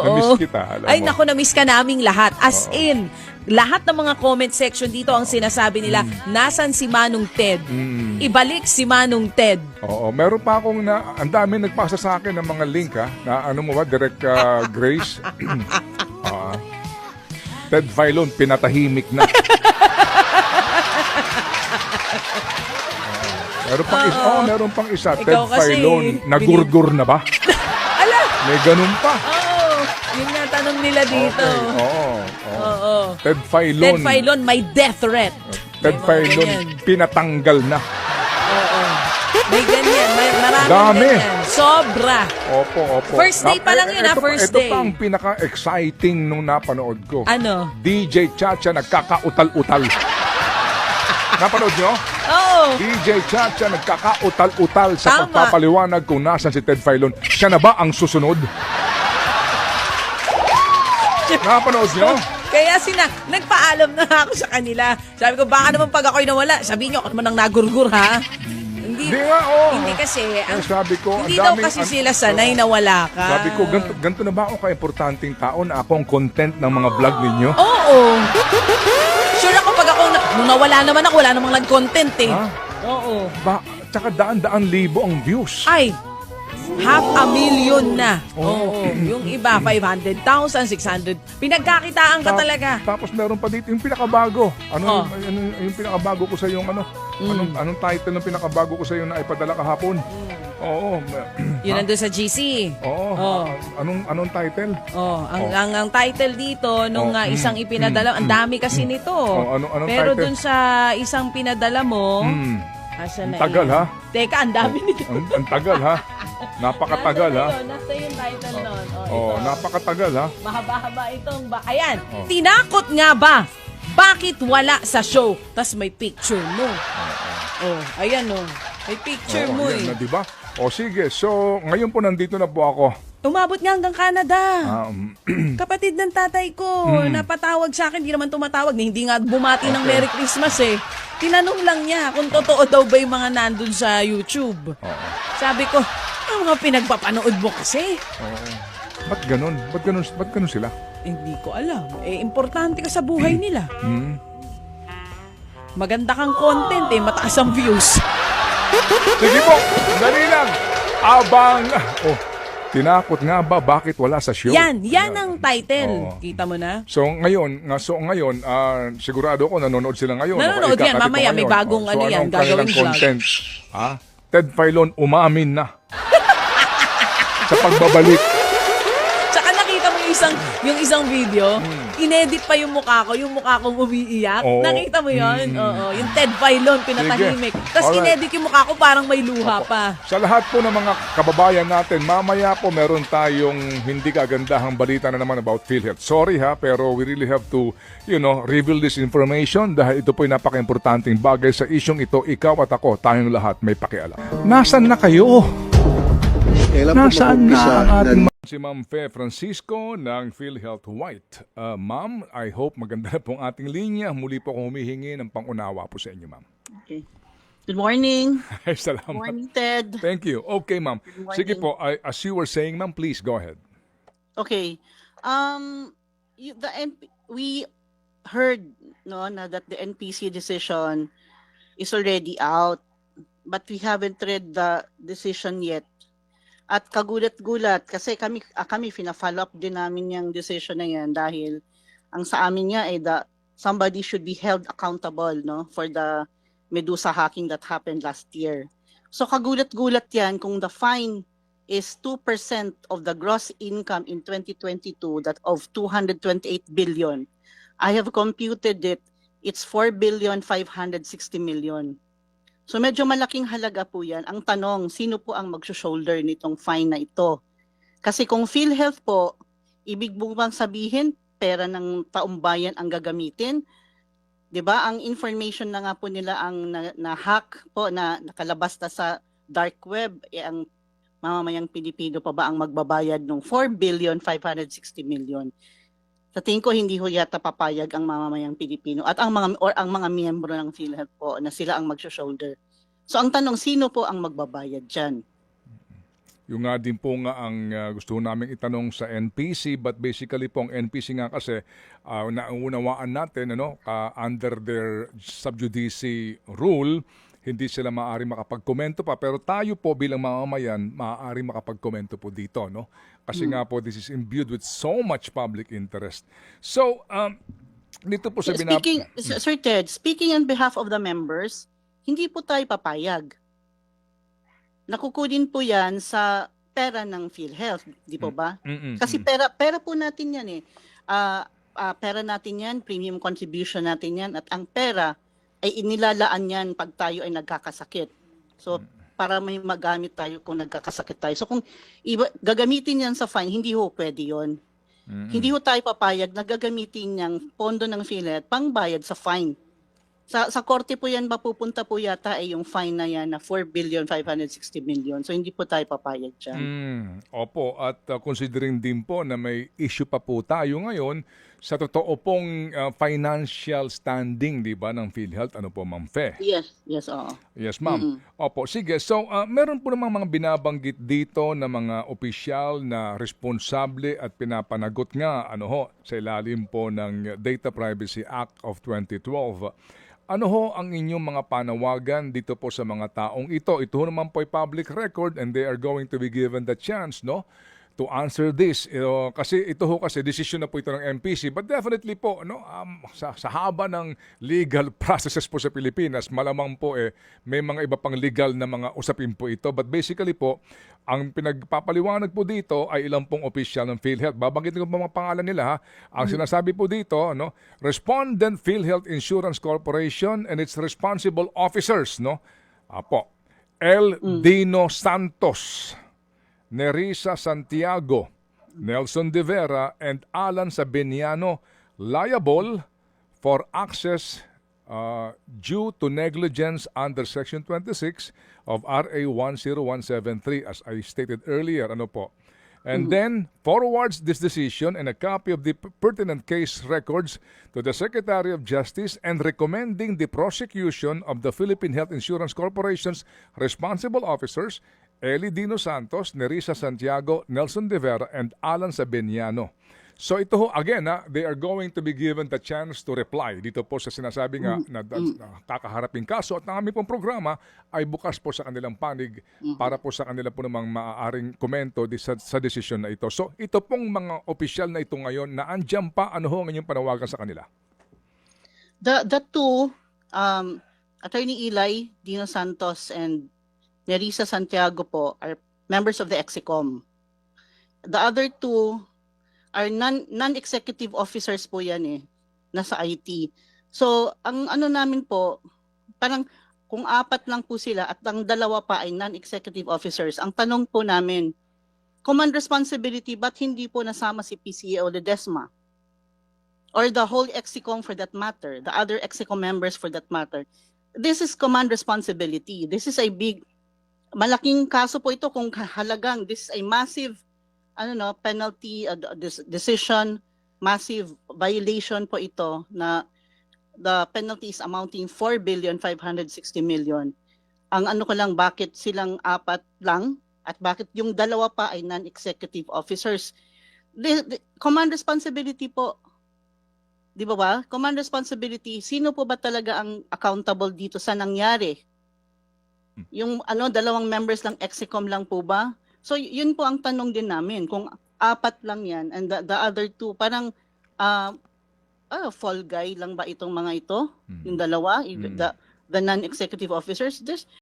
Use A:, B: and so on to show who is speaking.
A: Na-miss kita, alam
B: Ay,
A: mo.
B: naku, na-miss ka naming lahat. As
A: Oo.
B: in, lahat ng mga comment section dito ang sinasabi nila, nasan si Manong Ted? Ibalik si Manong Ted.
A: Oo, meron pa akong ang dami nagpasa sa akin ng mga link ha, na ano mo ba, direct Grace. Ah, Ted Filon, pinatahimik na. Meron pang isa.
B: Ikaw
A: Ted
B: kasi,
A: Filon, nagurgur na ba?
B: Ala!
A: May ganun pa.
B: Oo, yun nga tanong nila dito.
A: Okay, oo.
B: Oo.
A: Ted Filon.
B: Ted Filon, may death threat.
A: Ted
B: May mga
A: Filon,
B: ganyan.
A: pinatanggal na.
B: Oo. May ganyan, maraming
A: Dami.
B: ganyan. Sobra.
A: Opo.
B: First day pa lang yun, first day.
A: Ito pa ang pinaka-exciting nung napanood ko.
B: Ano?
A: DJ Chacha nagkakautal-utal. Napanood nyo?
B: Oo.
A: DJ Chacha nagkakautal-utal sa
B: Tama.
A: pagpapaliwanag kung nasan si Ted Filon. Siya na ba ang susunod? Napanood nyo?
B: Kaya nagpaalam na ako sa kanila. Sabi ko, baka naman pag ako'y nawala, sabihin nyo, ako naman ang nagurgur, ha? Hindi
A: nga, oo.
B: Hindi kasi,
A: Sabi ko,
B: hindi
A: ang
B: daw
A: daming-
B: kasi sila sanay na wala ka.
A: Sabi ko, ganito na ba ako ka-importanting tao na ako ang content ng mga vlog ninyo?
B: Oo. Sure ako pag ako, nung nawala naman ako, wala namang nag-content eh.
A: Ha?
B: Oo.
A: Tsaka daan-daan libo ang views.
B: Ay, 500,000 na. Oo. Yung iba, 500,000, 600. Pinagkakitaan ka talaga.
A: Tapos meron pa dito yung pinakabago.
B: Oh.
A: Yung pinakabago ko sa yung ano? Anong title ng pinakabago ko sa yung na ipadala kahapon? Oo.
B: Yun nandun sa GC.
A: Oo.
B: Oh.
A: Anong title?
B: Oh, ang title dito nung isang ipinadala, ang dami kasi nito.
A: Anong
B: Pero
A: title?
B: dun sa isang pinadala mo, asan na
A: Tagal,
B: yan?
A: ha?
B: Teka, ang dami nito.
A: Ang tagal ha? Napakatagal ha?
B: Nasa yung title nun.
A: Oh,
B: ito.
A: napakatagal ha?
B: Mahaba-haba itong Ayan, tinakot nga ba? Bakit wala sa show? Tas may picture mo. Ayan may picture mo
A: Ayan na,
B: eh.
A: diba? Sige, so ngayon po nandito na po ako.
B: Umabot nga hanggang Canada.
A: Um,
B: Kapatid ng tatay ko, napatawag sa akin, hindi naman tumatawag, hindi nga bumati ng Merry Christmas eh. Tinanong lang niya kung totoo daw ba yung mga nandun sa YouTube. Sabi ko, ang mga pinagpapanood mo kasi.
A: Ba't ganun? Ba't ganun sila?
B: Hindi ko alam. Importante ka sa buhay nila. Maganda kang content mataas ang views.
A: Sige po, dali lang. Tinakot nga ba bakit wala sa show?
B: Yan ang title. Kita mo na?
A: So ngayon, sigurado ko nanonood sila ngayon.
B: Nanonood yan, mamaya may bagong
A: anong
B: gagawing
A: kanilang
B: vlog.
A: content? Ted Filon umamin na. Sa pagbabalik.
B: Tsaka nakita mo yung isang video, inedit pa yung mukha kong umiiyak.
A: Oo.
B: Nakita mo yun? Oo. Yung Ted Filon, pinatahimik.
A: Sige.
B: Tapos
A: Alright.
B: inedit yung mukha ko parang may luha pa.
A: Sa lahat po ng mga kababayan natin, mamaya po meron tayong hindi kagandahang balita na naman about PhilHealth. Sorry ha, pero we really have to, reveal this information dahil ito po ay napaka-importanting bagay sa isyong ito. Ikaw at ako, tayong lahat may pakialam. Nasaan na kayo? Nasaan na ang ating si Ma'am Fe Francisco ng PhilHealth White. Ma'am, I hope maganda na pong ating linya. Muli po akong humihingi ng pangunawa po sa inyo, ma'am.
C: Okay. Good morning.
A: Ay, salamat.
C: Good morning, Ted.
A: Thank you. Okay, ma'am.
C: morning.
A: Sige po, as you were saying, ma'am, please go ahead.
C: Okay. We heard that the NPC decision is already out, but we haven't read the decision yet. At kagulat-gulat kasi kami fina-follow up din namin yung decision na yan dahil ang sa amin nga somebody should be held accountable for the Medusa hacking that happened last year. So kagulat-gulat yan kung the fine is 2% of the gross income in 2022 of 228 billion. I have computed it. It's 4,560 million. So medyo malaking halaga po yan. Ang tanong, sino po ang mag-shoulder nitong fine na ito? Kasi kung PhilHealth po, ibig mo bang sabihin, pera ng taumbayan ang gagamitin? 'Di ba? Ang information na nga po nila ang na-hack po, na nakalabas na sa dark web, ang mamamayang Pilipino pa ba ang magbabayad ng 4,560 million? Sa tingin ko hindi ho yata papayag ang mamamayang Pilipino at ang mga miyembro ng PhilHealth po na sila ang mag-shoulder. So ang tanong, sino po ang magbabayad diyan?
A: Yung nga din po nga ang gusto namin itanong sa NPC, but basically po ang NPC nga kasi naunawaan natin under their sub judice rule, hindi sila maaari makapagkomento pa, pero tayo po bilang mamamayan maaari makapagkomento po dito, no? Kasi nga po this is imbued with so much public interest. So dito po sa
C: Sir Ted, speaking on behalf of the members, hindi po tayo papayag. Nakukunin po yan sa pera ng PhilHealth, di po ba? Kasi pera po natin yan eh. Pera natin yan, premium contribution natin yan, at ang pera ay inilalaan yan pag tayo ay nagkakasakit. So, para may magamit tayo kung nagkakasakit tayo. So, kung gagamitin yan sa fine, hindi ho pwede yun. Hindi ho tayo papayag na gagamitin niyang pondo ng PhilHealth pangbayad sa fine. Sa korte po yan, mapupunta po yata ay yung fine na yan na 4,560,000,000. So hindi po tayo papayag dyan.
A: Opo, at considering din po na may issue pa po tayo ngayon sa totoo pong financial standing, di ba, ng PhilHealth. Ano po, Ma'am Fe?
C: Yes, oo.
A: Yes, ma'am. Opo, sige. So, meron po namang mga binabanggit dito na mga opisyal na responsable at pinapanagot nga sa ilalim po ng Data Privacy Act of 2012. Ano ho ang inyong mga panawagan dito po sa mga taong ito? Ito naman po ay public record and they are going to be given the chance, to answer this. Kasi ito ho kasi decision na po ito ng MPC, but definitely po sa haba ng legal processes po sa Pilipinas, malamang po may mga iba pang legal na mga usapin po ito. But basically po, ang pinagpapaliwanag po dito ay ilang pong opisyal ng PhilHealth. Babanggitin ko po mga pangalan nila ha. Ang sinasabi po dito, Respondent PhilHealth Insurance Corporation and its responsible officers, L. Dino Santos, Nerissa Santiago, Nelson De Vera, and Alan Sabiniano liable for access due to negligence under Section 26 of RA 10173, as I stated earlier. And then forwards this decision and a copy of the pertinent case records to the Secretary of Justice and recommending the prosecution of the Philippine Health Insurance Corporation's responsible officers, Eli Dino Santos, Nerissa Santiago, Nelson De Vera, and Alan Sabiniano. So ito ho, again, they are going to be given the chance to reply dito po sa sinasabi nga na kakaharaping kaso, at ang aming pong programa ay bukas po sa kanilang panig para po sa kanila po namang maaaring komento sa desisyon na ito. So ito pong mga opisyal na ito ngayon na andyan pa, ano ho ang inyong panawagan sa kanila?
C: The two, Attorney Eli Dino Santos and Nerissa Santiago po are members of the EXICOM. The other two are non-executive officers po yan nasa IT. So, ang namin po, parang kung 4 lang po sila at ang 2 pa ay non-executive officers, ang tanong po namin, command responsibility, ba't hindi po nasama si PCA o Ledesma? Or the whole EXICOM for that matter, the other EXICOM members for that matter. This is command responsibility. This is a malaking kaso po ito kung halagang this is a massive penalty decision, massive violation po ito na the penalty is amounting 4,560,000,000. Ang ko lang, bakit silang 4 lang at bakit yung 2 pa ay non-executive officers? The command responsibility po, di ba? Command responsibility, sino po ba talaga ang accountable dito sa nangyari? Yung 2 members lang EXICOM lang po ba? So yun po ang tanong din namin, kung 4 lang yan and the other 2 parang fall guy lang ba itong mga ito? Yung 2, the non-executive officers.